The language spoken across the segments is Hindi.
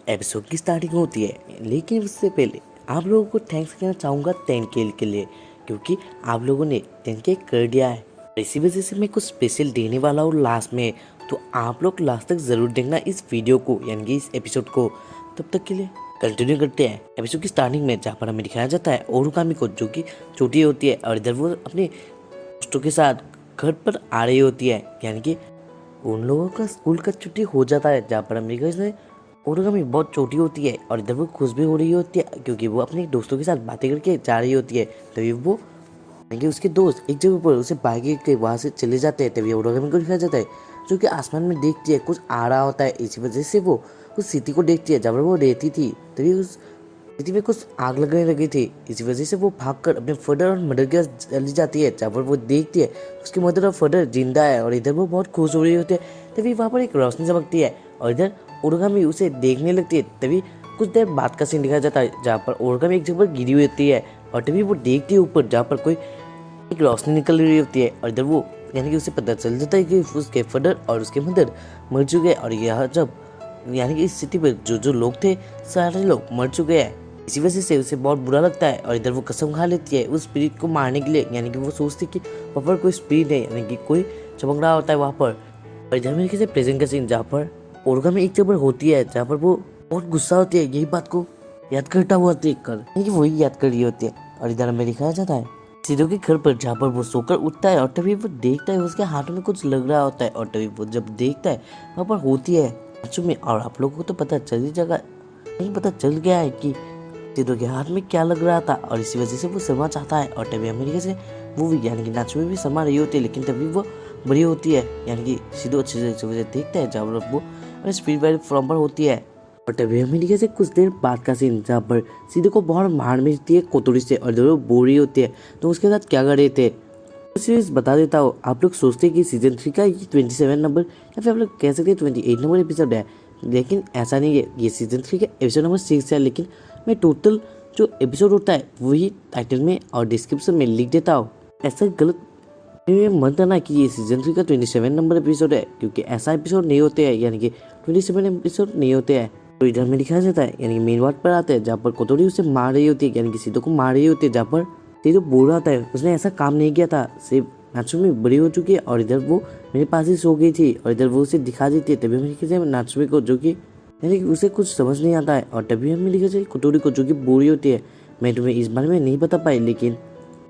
एपिसोड की स्टार्टिंग होती है, लेकिन उससे पहले आप लोगों को थैंक्स कहना चाहूँगा 10K के लिए, क्योंकि आप लोगों ने 10K कर दिया है। इसी वजह से मैं कुछ स्पेशल देने वाला हूँ लास्ट में, तो आप लोग लास्ट तक ज़रूर देखना इस वीडियो को, यानी कि इस एपिसोड को। तब तक के लिए कंटिन्यू करते हैं एपिसोड की स्टार्टिंग में, जहाँ पर हमें दिखाया जाता है ओरुगामी को, जो कि छोटी होती है और इधर वो अपने दोस्तों के साथ घर पर आ रही होती है, यानी कि उन लोगों का स्कूल का छुट्टी हो जाता है, जहाँ पर अमेरिका से ओरुगामी बहुत छोटी होती है और इधर वो खुश भी हो रही होती है, क्योंकि वो अपने दोस्तों के साथ बातें करके जा रही होती है। तभी वो यानी कि उसके दोस्त एक जगह पर उसे बाइक के वहाँ से चले जाते हैं। तभी ओरुगामी को दिखाया जाता है, जो कि आसमान में देखती है कुछ आ रहा होता है। इसी वजह से वो उस सिटी को देखती है जहाँ पर वो रहती थी। तभी उस सिटी में कुछ आग लगने लगी थी। इसी वजह से वो भागकर अपने फादर और मदर के पास चली जाती है, जहाँ पर वो देखती है उसकी मदर और फादर जिंदा है और इधर वो बहुत खुश हो रही होती है। तभी वहाँ पर एक रोशनी चमकती है और इधर ओरुगामी उसे देखने लगती है। तभी कुछ देर बाद का सीन दिखाया जाता है, जहाँ पर ओरुगामी एक जगह पर गिरी हुई होती है और तभी वो देखती है ऊपर, जहाँ पर कोई एक रोशनी निकल रही होती है और इधर वो यानी कि उसे पता चल जाता है कि उसके फादर और उसके मदर मर चुके हैं। और यह जब यानी कि इस सिटी पर जो जो लोग थे सारे लोग मर चुके हैं। इसी वजह से उसे बहुत बुरा लगता है और इधर वो कसम खा लेती है उस स्पिरिट को मारने के लिए, यानी कि वो सोचती कि वहाँ पर कोई स्पिरिट है, यानी कि कोई चमक रहा होता है वहाँ पर। और इधर में किसी प्रेजेंट का सीन, जहाँ पर ओरुगामी एक जगह होती है, जहाँ पर वो बहुत गुस्सा होती है यही बात को याद करता हुआ देख कर, यानी कि वही याद कर रही होती है। और इधर हमें दिखाया जाता है सिद्धू के घर पर, जहाँ पर वो सोकर उठता है और तभी वो देखता है उसके हाथ में कुछ लग रहा होता है। और तभी वो जब देखता है वहाँ पर होती है में, और आप लोगों को तो पता चल ही जगह नहीं पता चल गया है कि सिद्धू के हाथ में क्या लग रहा था। और इसी वजह से वो शर्मा चाहता है और तभी अमेरिका से वो भी यानी कि नाचुमे भी शर्मा रही होती है, लेकिन तभी वो बड़ी होती है, यानी कि सिद्धू अच्छे से देखता है जहाँ पर वो स्पीड वाली फॉर्म पर होती है। और तभी अमेरिका से कुछ देर बाद का सीन, जहाँ पर सिद्धू को बहुत मार मिलती है कोतुड़ी से और जब बोल रही होती है तो उसके साथ क्या कर रहे थे सीरीज बता देता हूँ। आप लोग सोचते हैं कि सीजन 3 का ये 27 नंबर या फिर आप लोग कह सकते हैं 28 नंबर एपिसोड है, लेकिन ऐसा नहीं है। ये सीजन 3 का एपिसोड नंबर 6 है, लेकिन मैं टोटल जो एपिसोड होता है वही टाइटल में और डिस्क्रिप्शन में लिख देता हूँ। ऐसा गलत मन था ना कि ये सीजन 3 का 27 नंबर एपिसोड है, क्योंकि ऐसा एपिसोड नहीं होते हैं, यानी कि 27 एपिसोड नहीं होते हैं। तो इधर में दिखाया जाता है, यानी कि मेन वार्ड पर आते हैं जहाँ पर कोतोरी उसे मार रही होती है, यानी कि सिद्धू को मार रही होती है, जहाँ पर सिद्धू बोल रहा था उसने ऐसा काम नहीं किया था, सिर्फ नाचुमी बड़ी हो चुकी है और इधर वो मेरे पास ही सो गई थी। और इधर वो उसे दिखा देती है, तभी हमें लिखा नाचुमी को, जो कि यानी कि उसे कुछ समझ नहीं आता है। और तभी हमें लिखा जाए कोतोरी को, जो कि बोल रही होती है मैं तुम्हें इस बारे में नहीं बता पाई, लेकिन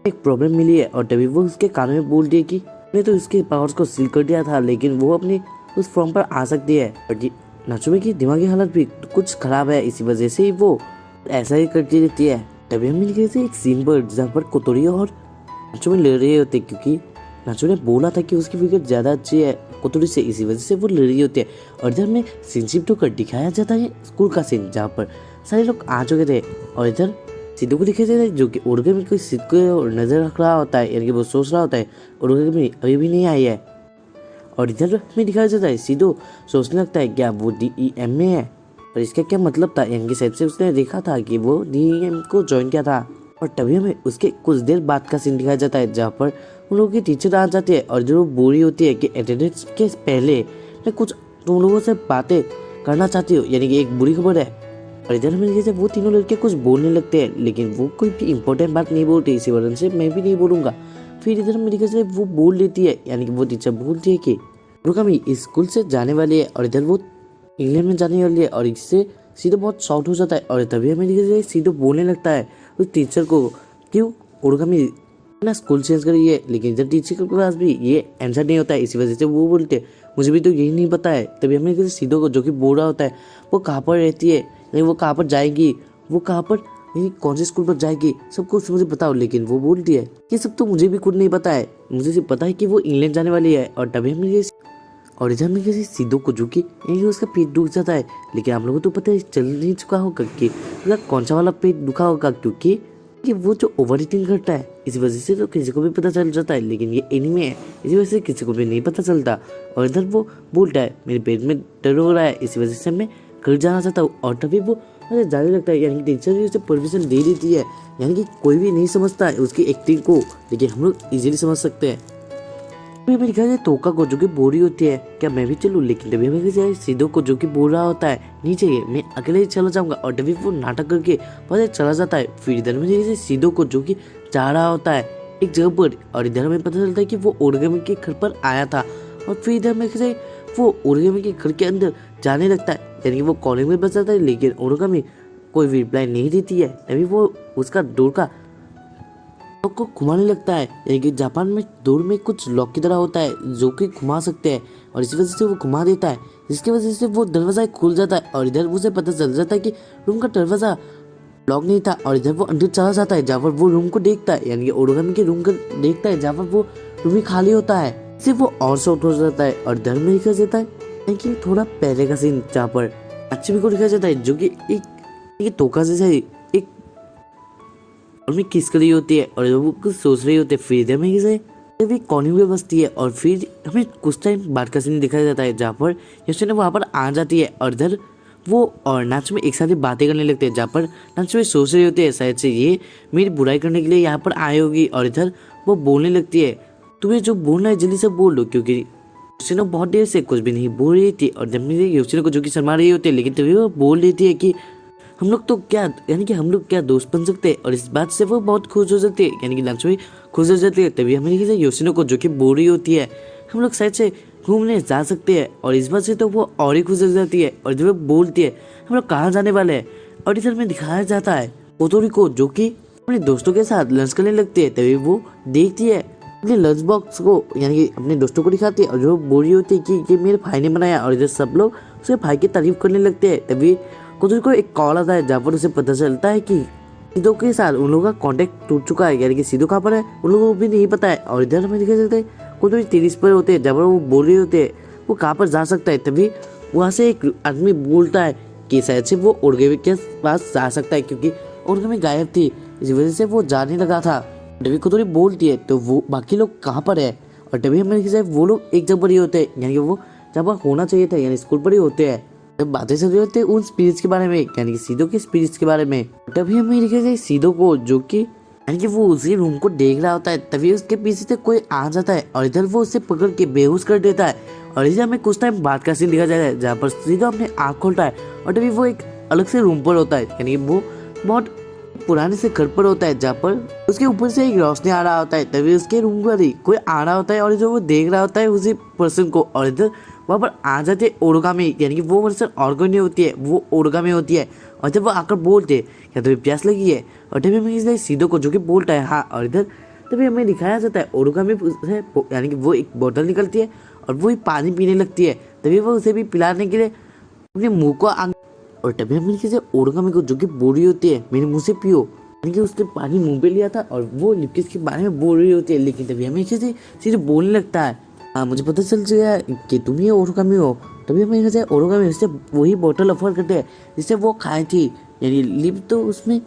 एक प्रॉब्लम मिली है। और तभी वो उसके कान में बोल दिए कि मैंने तो उसके पावर्स को सील कर दिया था, लेकिन वो अपनी उस फॉर्म पर आ सकती है। और नाचुमी की दिमागी हालत भी कुछ खराब है, इसी वजह से वो ऐसा ही करती रहती है। तभी हम मिल गए थे एक सीन पर, जहाँ पर कोतोरी और नाचुमी लड़ रहे होते, क्योंकि नाचुमी ने बोला था कि उसकी विकेट ज़्यादा अच्छी है कोतोरी से, इसी वजह से वो लड़ रही होती है। और इधर में सीनशिफ्ट होकर दिखाया जाता है स्कूल का सीन, जहाँ पर सारे लोग आ चुके थे और इधर सिद्धू को दिखाया जाता है, जो कि ओरुगामी कोई सिद्ध को नजर रख रहा होता है, यानी कि वो सोच रहा होता है ओरुगामी अभी भी नहीं आई है। और इधर में दिखाया जाता है सिद्धू सोचने लगता है क्या वो DEM में है, और इसका क्या मतलब था, यानी कि शायद से उसने देखा था कि वो DEM को ज्वाइन किया था। और तभी हमें उसके कुछ देर बाद का सीन दिखाया जाता है, जहाँ पर उन लोगों की टीचर आ जाती है और जो बोली होती है कि अटेंडेंस के पहले मैं कुछ तुम लोगों से बातें करना चाहती हूँ, यानी कि एक बुरी खबर है। और इधर में जैसे वो तीनों लड़के कुछ बोलने लगते हैं, लेकिन वो कोई भी इंपॉर्टेंट बात नहीं बोलती, इसी वजह से मैं भी नहीं बोलूँगा। फिर इधर मेरी से वो बोल लेती है, यानी कि वो टीचर बोलती है कि ओरुगामी इस स्कूल से जाने वाली है और इधर वो इंग्लैंड में जाने वाली है। और इससे सीधो बहुत शॉर्ट हो जाता है और तभी हमें सीधो बोलने लगता है उस टीचर को क्यों ओरुगामी ना स्कूल चेंज करी है, लेकिन इधर टीचर के पास भी ये आंसर नहीं होता है, इसी वजह से वो बोलते मुझे भी तो यही नहीं पता है। तभी हमें सीधो को, जो कि बोल रहा होता है वो कहाँ पर रहती है, नहीं वो कहाँ पर जाएगी, वो कहाँ पर कौन से स्कूल पर जाएगी, सब कुछ मुझे बताओ। लेकिन वो बोलती है ये सब तो मुझे भी खुद नहीं पता है, मुझे सिर्फ पता है कि वो इंग्लैंड जाने वाली है। और तभी हमें और इधर में किसी सिद्धू को, जो कि उसका पेट दुख जाता है, लेकिन आप लोगों को तो पता है चल नहीं चुका होगा कि उसका कौन सा वाला पेट दुखा होगा, क्योंकि वो जो ओवर ईटिंग करता है, इस वजह से तो किसी को भी पता चल जाता है, लेकिन ये एनीमे है इसी वजह से किसी को भी नहीं पता चलता। और इधर वो बोलता है मेरे पेट में दर्द हो रहा है, इसी वजह से मैं घर जाना चाहता हूँ। और तभी वो जाने लगता है, यानी कि टीचर भी उसे परमिशन दे देती है, यानी कि कोई भी नहीं समझता है उसकी एक्टिंग को, लेकिन हम लोग इजीली समझ सकते हैं। अभी मेरे ख्याल से तोका को जो कि बोल रही होती है क्या मैं भी चलूं, लेकिन तभी मेरे ख्याल से सीधो को जो कि बोल रहा होता है नीचे ये मैं अकेले ही चला जाऊंगा, और तभी वो नाटक करके वहां से चला जाता है। फिर इधर में जैसे सीधो को जो कि जा रहा होता है एक जगह पर, और इधर हमें पता चलता है कि वो ओरिगामी के घर पर आया था। और फिर इधर मेरे ख्याल से वो ओरिगामी के घर के अंदर जाने लगता है, यानी कि वो कॉलिंग में बच जाता है, लेकिन ओरिगामी कोई भी रिप्लाई नहीं देती है। तभी वो उसका डोर का लॉक को घुमाने लगता है, यानी कि जापान में डोर में कुछ लॉक की तरह होता है जो कि घुमा सकते हैं, और इसी वजह से वो घुमा देता है, जिसकी वजह से वो दरवाजा खुल जाता है। और इधर उसे पता चल जाता है कि रूम का दरवाजा लॉक नहीं था, और इधर वो अंदर चला जाता है जहाँ पर वो रूम को देखता है, यानी कि ओरिगामी के रूम को देखता है जहाँ पर वो रूम ही खाली होता है। इससे वो और शॉर्ट हो जाता है, और इधर में दिखा जाता है यानी कि थोड़ा पहले का सीन जहाँ पर अच्छी को दिखा जाता है जो कि एक तोका जैसा एक और में किस कर रही होती है, और वो कुछ सोच रही होती है। फिर इधर में किसे कॉर्निंग में बसती है, और फिर हमें कुछ टाइम बाद का सीन दिखाया जाता है जहाँ पर योशिनो वहाँ पर आ जाती है, और इधर वो और नाच में एक साथ ही बातें करने लगते हैं, जहाँ पर नाच में सोच रही होती है शायद से ये मेरी बुराई करने के लिए यहाँ पर आए होगी। और इधर वो बोलने लगती है तुम्हें जो बोलना है जल्दी से बोल लो, क्योंकि योशिनो बहुत देर से कुछ भी नहीं बोल रही थी, और जब मेरे योशिनो को जो कि शर्मा रही होती है, लेकिन तभी वो बोल देती है कि हम लोग तो क्या यानी कि हम लोग क्या दोस्त बन सकते हैं, और इस बात से वो बहुत खुश हो जाती है, यानी कि नाचो भी खुश हो जाती है। तभी हमें योशिनो को जो कि बोल रही होती है हम लोग शायद से घूमने जा सकते हैं, और इस बात से तो वो और ही खुश हो जाती है, और जब वो बोलती है हम लोग कहाँ जाने वाले हैं, और इधर में दिखाया जाता है ओतोरी को जो कि अपने दोस्तों के साथ लंच करने लगती है। तभी वो देखती है अपने लंच बॉक्स को, यानी कि अपने दोस्तों को दिखाती है, और जो बोल रही होती है कि ये मेरे भाई ने बनाया, और इधर सब लोग उसके भाई की तारीफ करने लगते हैं। तभी कोतोरी को एक कॉल आता है जहाँ पर उसे पता चलता है कि सीधो के साथ उन लोगों का कांटेक्ट टूट चुका है, यानी कि सीधो कहाँ पर है उन लोगों को भी नहीं पता है। और इधर हमें दिखा जाता है कोतोरी तेरिस पर होते हैं, जहाँ पर वो बोल रहे होते हैं वो कहाँ पर जा सकता है। तभी वहाँ से एक आदमी बोलता है कि शायद से वो ओरिगामी के पास जा सकता है, क्योंकि ओरिगामी गायब थी, इस वजह से वो जाने लगा था। तभी कोतोरी बोलती है तो वो बाकी लोग कहाँ पर है, और तभी हमें दिखा वो लोग एक जगह पर ही होते हैं, यानी कि वो जहाँ पर होना चाहिए था, यानी स्कूल पर ही होते हैं। जब बातें चल रही होती है उन स्पिरिट्स के बारे में, यानी कि सीधो के स्पिरिट्स के बारे में। तभी हमें दिखा जाए सीधो को जो कि यानी कि वो उसी रूम को देख रहा होता है, तभी उसके पीछे से कोई आ जाता है, और इधर वो उसे पकड़ के बेहोश कर देता है। और इधर हमें कुछ टाइम बाद का सीन दिखा जाता है जहाँ पर सीधो अपने आँख खोलता है, और तभी वो एक अलग से रूम पर होता है, यानी कि वो बहुत पुराने से घर पर होता है, जहाँ पर उसके ऊपर से एक रोशनी आ रहा होता है। तभी उसके रूम पर ही कोई आ रहा होता है, और जो वो देख रहा होता है उसी पर्सन को, और इधर वहाँ पर आ जाते हैं ओरिगामी, यानी कि वो पर्सन ओरिगामी होती है, वो ओरिगामी होती है। और जब वो आकर बोलते क्या तुम्हें प्यास लगी है, और तभी हमें इसलिए सीधो को जो कि बोलता है हाँ, और इधर तभी हमें दिखाया जाता है ओरिगामी से यानी कि वो एक बोतल निकलती है, और वो ही पानी पीने लगती है। तभी वो उसे भी पिलाने के लिए अपने मुँह को और तभी हमें किसी ओरिगामी को जो कि बोल रही होती है मेरे मुँह से पियो, यानी कि उसने पानी मुँह पे लिया था, और वो लिपकिस के बारे में बोल रही होती है। लेकिन तभी हमें किसी सीधे बोलने लगता है हाँ मुझे पता चल गया कि तुम ही ओरिगामी हो। तभी हमें कहते हैं ओरिगामी उससे वही बोतल ऑफर करते हैं जिससे वो खाई थी, यानी लिप तो उसमें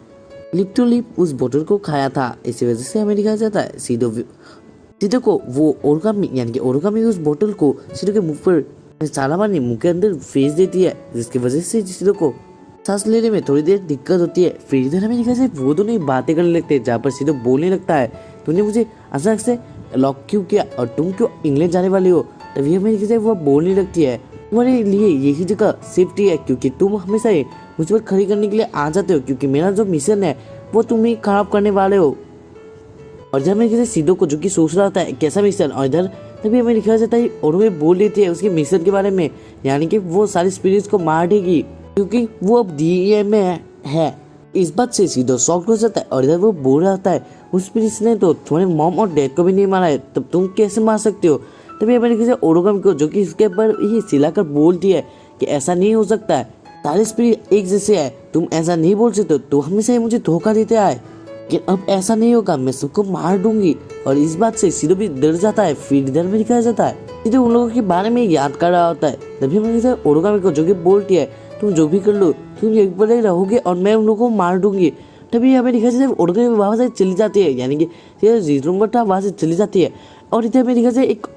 लिप टू लिप उस बोतल को खाया था, इसी वजह से हमें दिखाया जाता है सीधो को वो ओरिगामी, यानी कि ओरिगामी उस बोतल को सीधो के मुंह पर सारा पानी मुंह के अंदर फेंक देती है, जिसकी वजह से सीधो को सांस लेने में थोड़ी देर दिक्कत होती है। फिर इधर हमें दिखाया जाए वो दोनों ही बातें करने लगते हैं, जहाँ पर सीधो बोलने लगता है तूने मुझे अचानक से लॉक क्यों किया, और तुम क्यों इंग्लैंड जाने वाले हो। तभी हमें दिखाया वो बोलने लगती है तुम्हारे लिए यही जगह सेफ्टी है, क्योंकि तुम हमेशा ही मुझ पर खड़ी करने के लिए आ जाते हो, क्योंकि मेरा जो मिशन है वो तुम ही खराब करने वाले हो। और जब हमें किसी सीधो को जो कि सोच रहा था कैसा मिशन, और इधर तभी हमें दिखाया जाता है और वो बोल देती है उसके मिशन के बारे में, यानी कि वो सारी स्पिरिट्स को मार देगी, क्योंकि वो अब डीए में है। इस बात से सीधो शॉक हो जाता है, और इधर वो बोल रहा है उस स्पिरिट्स ने तो तुम्हारे मॉम और डैड को भी नहीं मारा है, तब तुम कैसे मार सकते हो। तभी हमें किसी ओरिगामी को जो कि इसके ऊपर ही चिल्लाकर बोलती है कि ऐसा नहीं हो सकता है, सारे स्पिरिट एक जैसे है, तुम ऐसा नहीं बोल सकते, तो हमेशा ही मुझे धोखा देते आए, कि अब ऐसा नहीं होगा, मैं सबको मार दूंगी। और इस बात से सीधो भी डर जाता है। फिर इधर में दिखाया जाता है सीधो उन लोगों के बारे में याद कर रहा होता है। तभी हमें ओरिगामी को जो कि बोलती है तुम जो भी कर लो तुम एक बार रहोगे और मैं उन लोगों को मार दूंगी। तभी हमें दिखाया जाए ओरिगामी वहाँ से चली जाती है, यानी कि जिस रूम पर था वहाँ से चली जाती है। और इधर में दिखा जाए एक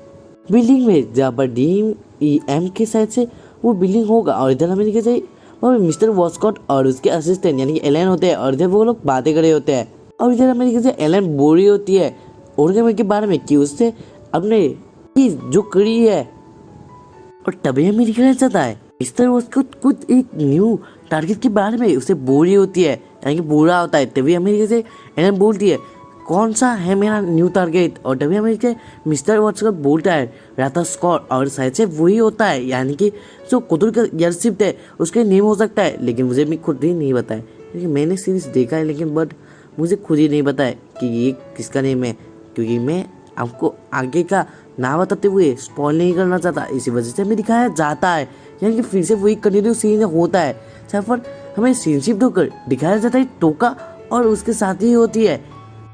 बिल्डिंग में जहाँ पर DEM के साइड से वो बिल्डिंग होगा। और इधर हमें दिखा जाए वहाँ मिस्टर वॉस्कॉट और उसके असिस्टेंट यानी कि एलन होते हैं, और इधर वो लोग बातें कर रहे होते हैं। और इधर हमें दिखा जाए एलन बोल रही होती है ओरिगामी के बारे में कि उससे अपने ये जो कड़ी है और तभी हमें दिखाया जाता है मिस्टर उसको कुछ एक न्यू टारगेट के बारे में उसे बोल रही होती है, यानी कि बोला होता है। तभी अमेरिका से एलन बोलती है कौन सा है मेरा न्यू टारगेट, और तभी अमेरिका मिस्टर वॉटसन बोलता है राता स्कॉट, और शायद से वही होता है, यानी कि जो कुतुल का एयरशिप है उसका नेम हो सकता है, लेकिन मुझे भी खुद ही नहीं पता है क्योंकि मैंने सीरीज देखा है, लेकिन बट मुझे खुद ही नहीं पता है कि ये किसका नेम है, क्योंकि मैं आपको आगे का ना बताते हुए स्पॉइल नहीं करना चाहता, इसी वजह से हमें दिखाया जाता है, यानी कि फिर से वही कंटिन्यू सीन होता है, जहाँ पर हमें सीनशिप होकर दिखाया जाता है टोका और उसके साथ ही होती है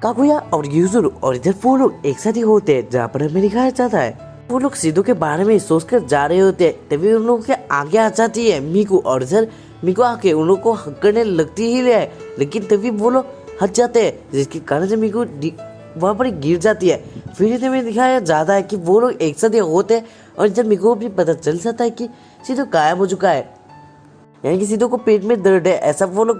काकुया और यूजुरो, और इधर वो लोग एक साथ ही होते हैं, जहाँ पर हमें दिखाया जाता है वो लोग सीधो के बारे में सोचकर जा रहे होते हैं। तभी उन लोगों के आगे आ जाती है मीकू, और इधर मीकू आके उन लोगों को हक करने लगती ही है, लेकिन तभी वो लोग हट जाते हैं, जिसके कारण से मीकू वहाँ पर गिर जाती है। फिर इधर में दिखाया जाता है कि वो लोग एक साथ ही होते हैं, और जब मीकू को भी पता चल जाता है कि सीधो गायब हो चुका है, यानी कि सीधो को पेट में दर्द है, ऐसा वो लोग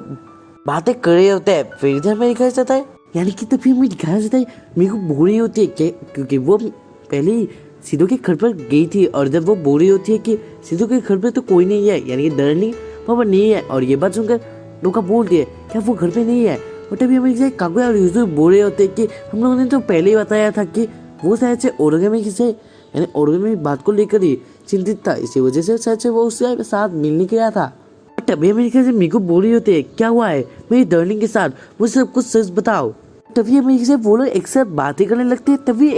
बातें कर रहे होते हैं। फिर इधर में दिखाया जाता है, यानी कि तभी हमें दिखाया जाता है मीकू बो रही होती है क्योंकि वो पहले ही सीधो के घर पर गई थी, और जब वो बो रही होती है कि सीधो के घर पर तो कोई नहीं है, यानी कि डरनी वहाँ पर नहीं है, और ये बात सुनकर टोका बोलती है क्या वो घर पे नहीं है, और तभी हमें काकुया और यूजुरो बोल रहे होते हैं कि हम लोगों ने तो पहले ही बताया था कि वो शायद से ओरिगामी से यानी ओरिगामी बात को लेकर ही चिंतित था, इसी वजह से शायद से वो उसके साथ मिलने गया था। तभी हमें से मीकू बोल रही होती है क्या हुआ है मेरी डार्लिंग के साथ, मुझे सब कुछ सच बताओ। तभी हमें से वो लोग एक साथ बातें करने लगते हैं, तभी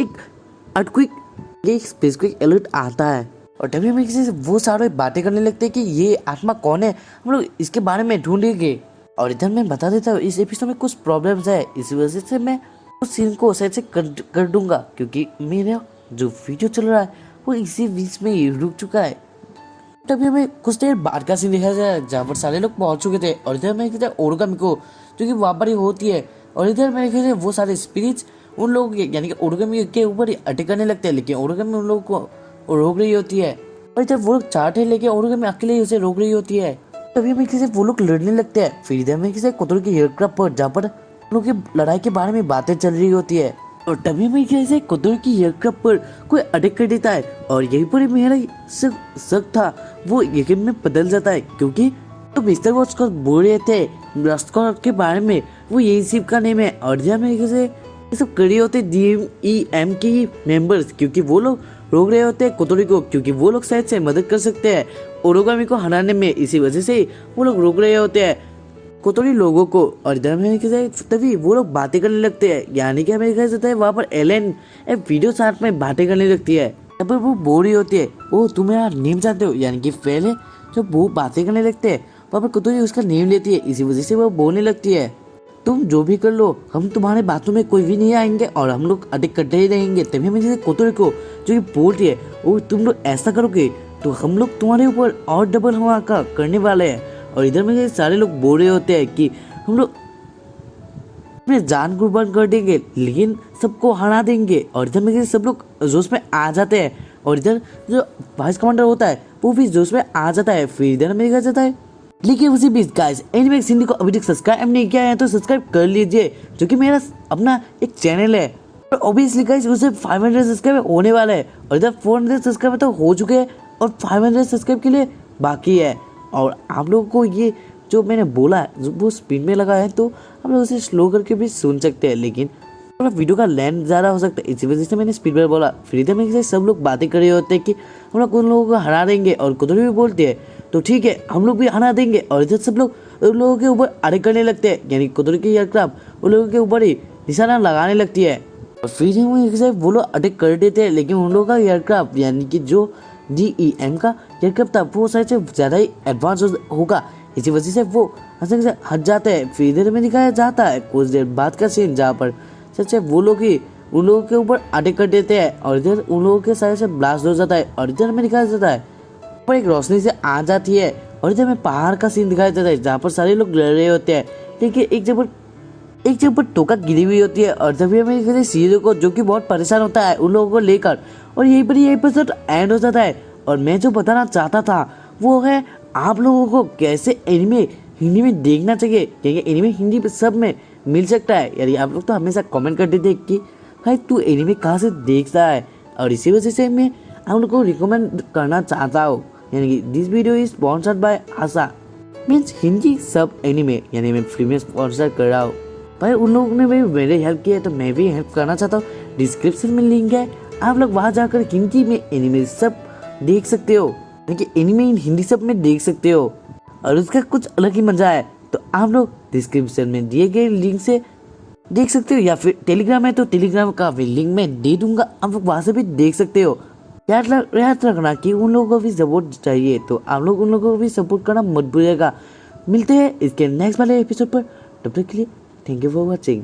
एक स्पेसिफिक अलर्ट आता है, और तभी हमें से वो सारे बातें करने लगते हैं कि ये आत्मा कौन है, हम लोग इसके बारे में ढूंढेंगे। और इधर मैं बता देता हूँ इस एपिसोड में कुछ प्रॉब्लम्स है, इस वजह से मैं उस सीन को शायद से कर दूंगा, क्योंकि मेरा जो वीडियो चल रहा है वो इसी बीच में ही रुक चुका है। तभी हमें कुछ देर बाद का सीन दिखाया जाए जहाँ पर सारे लोग पहुंच चुके थे, और इधर मैं ओरिगामी को जो कि वहाँ पर ही होती है, और इधर मेरे ख्याल से वो सारे स्पिरिट्स उन लोगों के यानी कि ओरिगामी के ऊपर ही अटैक करने लगते हैं, लेकिन ओरिगामी उन लोगों को रोक रही होती है, और इधर वो लोग चाहते लेके ओरिगामी अकेले ही उसे रोक रही होती है। तभी हमें किसी वो लोग लड़ने लगते हैं। फिर इधर में किसी कुतुल के एयरक्राफ्ट पर जहाँ पर उन लोगों की लड़ाई के बारे में बातें चल रही होती है, और तभी में किसी कुतुल की एयरक्राफ्ट पर कोई अटैक कर देता है, और यहीं पर मेरा शक था वो यकीन में बदल जाता है, क्योंकि तो मिस्टर वॉच को बोल रहे थे रस्कॉट के बारे में वो यही शिप का नेम है, और जहाँ में ये सब कर रहे होते DEM के ही मेंबर्स, क्योंकि वो लोग रोक रहे होते हैं कुतुल को, क्योंकि वो लोग शायद से मदद कर सकते हैं ओरिगामी को हराने में, इसी वजह से वो लोग रोक रहे होते हैं कुतुली लोगों को। और इधर में तभी वो लोग बातें करने लगते हैं, यानी कि हमें कह सकते हैं वहाँ पर एलन एक वीडियो साथ में बातें करने लगती है, यहाँ पर वो बोल रही होती है ओ तुम मेरा नेम जानते हो, यानी कि पहले जब वो बातें करने लगते हैं वहाँ पर कुतुली उसका नेम लेती है, इसी वजह से वो बोलने लगती है तुम जो भी कर लो हम तुम्हारे बातों में कोई भी नहीं आएंगे और हम लोग अटैक करते ही रहेंगे। तभी हमें जैसे कुतुल को जो कि बोलती है ओ तुम लोग ऐसा करोगे तो हम लोग तुम्हारे ऊपर और डबल हमला का करने वाले हैं, और इधर में सारे लोग बोल रहे होते हैं कि हम लोग अपने जान कुर्बान कर देंगे लेकिन सबको हरा देंगे, और इधर में सब लोग जोश में आ जाते हैं, और इधर जो वाइस कमांडर होता है वो भी जोश में आ जाता है। फिर इधर में कहा जाता है लेकिन उसी बीच गाइस एनिमे हिंदी को अभी तक सब्सक्राइब नहीं किया है तो सब्सक्राइब कर लीजिए, जो कि मेरा अपना एक चैनल है, और ऑब्वियसली गाइस उसे 500 सब्सक्राइब होने वाला है, और इधर 400 सब्सक्राइब तो हो चुके हैं और 500 सब्सक्राइब के लिए बाकी है। और आप लोगों को ये जो मैंने बोला है वो स्पीड में लगा है तो हम लोग उसे स्लो करके भी सुन सकते हैं, लेकिन थोड़ा वीडियो का लेंथ ज़्यादा हो सकता है, इसी वजह से मैंने स्पीड में बोला। फिर इधर में सब लोग बातें कर रहे होते हैं कि हम लोग उन लोगों को हरा देंगे, और कुतुल भी बोलते हैं तो ठीक है हम लोग भी हरा देंगे, और इधर सब लोग उन लोगों के ऊपर अटैक करने लगते हैं, यानी कुतुल की एयरक्राफ्ट उन लोगों के ऊपर ही निशाना लगाने लगती है, और फिर वो लोग अटैक कर देते हैं, लेकिन उन लोगों का एयरक्राफ्ट यानी कि जो DEM का एयरक्राफ्ट था वो शायद से ज़्यादा ही एडवांस होगा, इसी वजह से वो हट जाते हैं। फिर इधर में दिखाया जाता है कुछ देर बाद का सीन जहाँ पर सच वो लोग ही उन लोगों के ऊपर अटैक कर देते हैं, और इधर उन लोगों के साइड से ब्लास्ट हो जाता है, और इधर में दिखाया जाता है पर एक रोशनी से आ जाती है, और इधर में पहाड़ का सीन दिखाया जाता है जहाँ पर सारे लोग लड़ रहे होते हैं, लेकिन एक जगह पर टोका गिरी हुई होती है, और तभी हमें सीधे को जो कि बहुत परेशान होता है उन लोगों को लेकर, और यहीं पर ये एपिसोड एंड हो जाता है। और मैं जो बताना चाहता था वो है आप लोगों को कैसे एनिमे हिंदी में देखना चाहिए, क्योंकि एनिमे हिंदी पे सब में मिल सकता है। यानी आप लोग तो हमेशा कमेंट करते थे कि भाई तू एनिमे कहाँ से देखता है, और इसी वजह से मैं आप लोग को रिकमेंड करना चाहता हूँ, यानी कि this video is sponsored by Asha means Hindi सब एनिमे, यानी मैं फ्री में स्पॉन्सर कर रहा हूँ। भाई उन लोगों ने भी मेरे हेल्प किया है तो मैं भी हेल्प करना चाहता हूँ। डिस्क्रिप्शन में लिंक है, आप लोग वहाँ जाकर हिंदी में एनिमे सब देख सकते हो, यानी कि एनिमे हिंदी सब में देख सकते हो और उसका कुछ अलग ही मजा है। तो आप लोग डिस्क्रिप्शन में दिए गए लिंक से देख सकते हो, या फिर टेलीग्राम है तो टेलीग्राम का भी लिंक मैं दे दूंगा, आप लोग वहाँ से भी देख सकते हो। याद रखना कि उन लोगों को भी सपोर्ट चाहिए, तो आप लोग उन लोगों को भी सपोर्ट करना मत भूलिएगा। मिलते हैं इसके नेक्स्ट वाले एपिसोड पर, तब तक के लिए थैंक यू फॉर वॉचिंग।